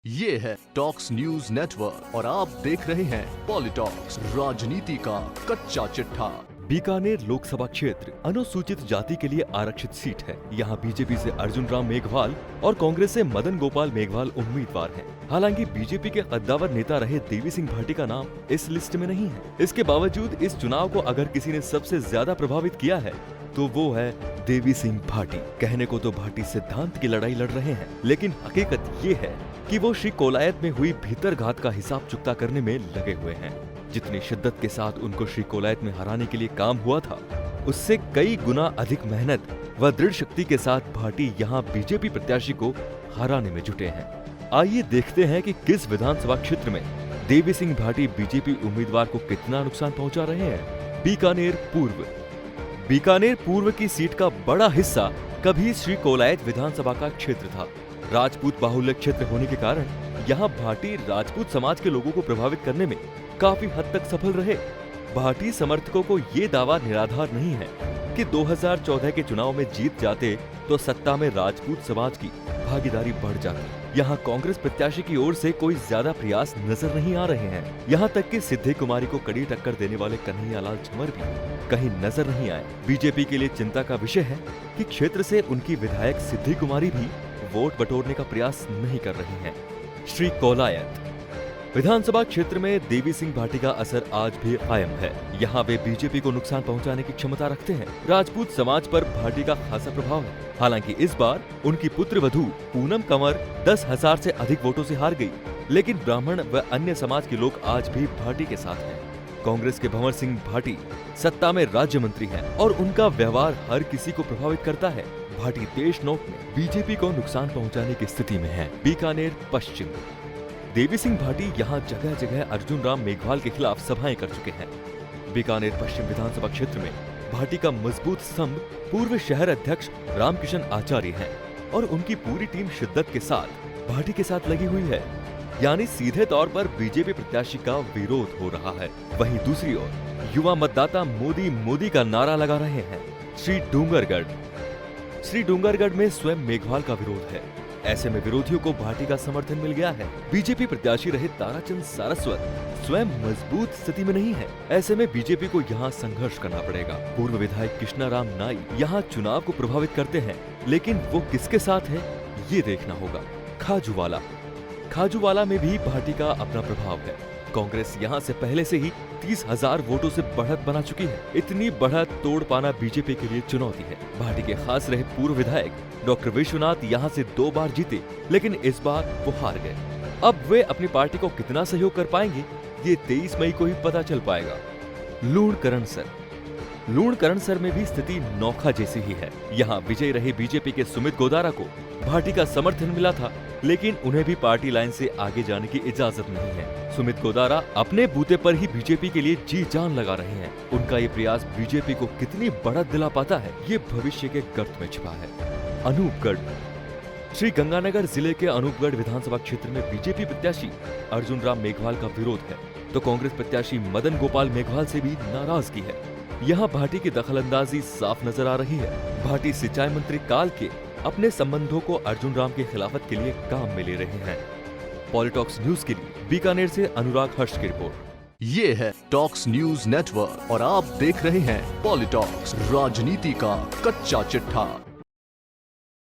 ये है talks news network और आप देख रहे हैं पॉलिटॉक्स, राजनीति का कच्चा चिट्ठा। बीकानेर लोकसभा क्षेत्र अनुसूचित जाति के लिए आरक्षित सीट है। यहाँ बीजेपी से अर्जुन राम मेघवाल और कांग्रेस से मदन गोपाल मेघवाल उम्मीदवार हैं। हालांकि बीजेपी के कद्दावर नेता रहे देवी सिंह भाटी का नाम इस लिस्ट में नहीं है। इसके बावजूद इस चुनाव को अगर किसी ने सबसे ज्यादा प्रभावित किया है तो वो है देवी सिंह भाटी। कहने को तो भाटी सिद्धांत की लड़ाई लड़ रहे हैं, लेकिन हकीकत ये है कि वो श्री कोलायत में हुई भीतरघात का हिसाब चुकता करने में लगे हुए हैं। जितनी शिद्दत के साथ उनको श्री कोलायत में हराने के लिए काम हुआ था, उससे कई गुना अधिक मेहनत व दृढ़ शक्ति के साथ भाटी यहाँ बीजेपी प्रत्याशी को हराने में जुटे हैं। आइए देखते हैं कि किस विधानसभा क्षेत्र में देवी सिंह भाटी बीजेपी उम्मीदवार को कितना नुकसान पहुंचा रहे हैं। बीकानेर पूर्व की सीट का बड़ा हिस्सा कभी श्री कोलायत विधानसभा का क्षेत्र था। राजपूत बाहुल्य क्षेत्र होने के कारण यहाँ भाटी राजपूत समाज के लोगों को प्रभावित करने में काफी हद तक सफल रहे। भाटी समर्थकों को ये दावा निराधार नहीं है कि 2014 के चुनाव में जीत जाते तो सत्ता में राजपूत समाज की भागीदारी बढ़ जाती। यहाँ कांग्रेस प्रत्याशी की ओर से कोई ज्यादा प्रयास नजर नहीं आ रहे हैं। यहाँ तक कि सिद्धि कुमारी को कड़ी टक्कर देने वाले कन्हैयालाल झमर भी कहीं नजर नहीं आए। बीजेपी के लिए चिंता का विषय है कि क्षेत्र से उनकी विधायक सिद्धि कुमारी भी वोट बटोरने का प्रयास नहीं कर रही हैं। श्री कोलायत विधानसभा क्षेत्र में देवी सिंह भाटी का असर आज भी कायम है। यहाँ वे बीजेपी को नुकसान पहुँचाने की क्षमता रखते हैं। राजपूत समाज पर भाटी का खासा प्रभाव है। हालांकि इस बार उनकी पुत्रवधू पूनम कंवर 10,000 से अधिक वोटों से हार गई, लेकिन ब्राह्मण व अन्य समाज के लोग आज भी भाटी के साथ हैं। कांग्रेस के भंवर सिंह भाटी सत्ता में राज्य मंत्री हैं और उनका व्यवहार हर किसी को प्रभावित करता है। भाटी तेज नोक में बीजेपी को नुकसान पहुंचाने की स्थिति में है। बीकानेर पश्चिम देवी सिंह भाटी यहाँ जगह जगह अर्जुन राम मेघवाल के खिलाफ सभाएं कर चुके हैं। बीकानेर पश्चिम विधानसभा क्षेत्र में भाटी का मजबूत स्तंभ पूर्व शहर अध्यक्ष रामकिशन आचार्य हैं और उनकी पूरी टीम शिद्दत के साथ भाटी के साथ लगी हुई है। यानी सीधे तौर पर बीजेपी प्रत्याशी का विरोध हो रहा है। वहीं दूसरी ओर युवा मतदाता मोदी मोदी का नारा लगा रहे हैं। श्री डूंगरगढ़ में स्वयं मेघवाल का विरोध है। ऐसे में विरोधियों को भाटी का समर्थन मिल गया है। बीजेपी प्रत्याशी रहे ताराचंद सारस्वत स्वयं मजबूत स्थिति में नहीं है। ऐसे में बीजेपी को यहाँ संघर्ष करना पड़ेगा। पूर्व विधायक कृष्णाराम नाई यहाँ चुनाव को प्रभावित करते हैं, लेकिन वो किसके साथ है ये देखना होगा। खाजूवाला में भी भाटी का अपना प्रभाव है। कांग्रेस यहाँ से पहले से ही 30,000 वोटों से बढ़त बना चुकी है। इतनी बढ़त तोड़ पाना बीजेपी के लिए चुनौती है। भाटी के खास रहे पूर्व विधायक डॉक्टर विश्वनाथ यहाँ से 2 बार जीते, लेकिन इस बार वो हार गए। अब वे अपनी पार्टी को कितना सहयोग कर पाएंगे ये 23 मई को ही पता चल पाएगा। लूणकरणसर में भी स्थिति नोखा जैसी ही है। यहाँ विजयी रहे बीजेपी के सुमित गोदारा को भाटी का समर्थन मिला था, लेकिन उन्हें भी पार्टी लाइन से आगे जाने की इजाजत नहीं है। सुमित गोदारा अपने बूते पर ही बीजेपी के लिए जी जान लगा रहे हैं। उनका ये प्रयास बीजेपी को कितनी बढ़त दिला पाता है ये भविष्य के गर्त में छिपा है। अनूपगढ़ श्री गंगानगर जिले के अनूपगढ़ विधानसभा क्षेत्र में बीजेपी प्रत्याशी अर्जुन राम मेघवाल का विरोध है, तो कांग्रेस प्रत्याशी मदन गोपाल मेघवाल से भी नाराजगी है। यहाँ भाटी की दखलंदाजी साफ नजर आ रही है। भाटी सिंचाई मंत्री काल के अपने संबंधों को अर्जुन राम के खिलाफत के लिए काम में ले रहे हैं। पॉलिटॉक्स न्यूज के लिए बीकानेर से अनुराग हर्ष की रिपोर्ट। ये है टॉक्स न्यूज नेटवर्क और आप देख रहे हैं पॉलिटॉक्स, राजनीति का कच्चा चिट्ठा।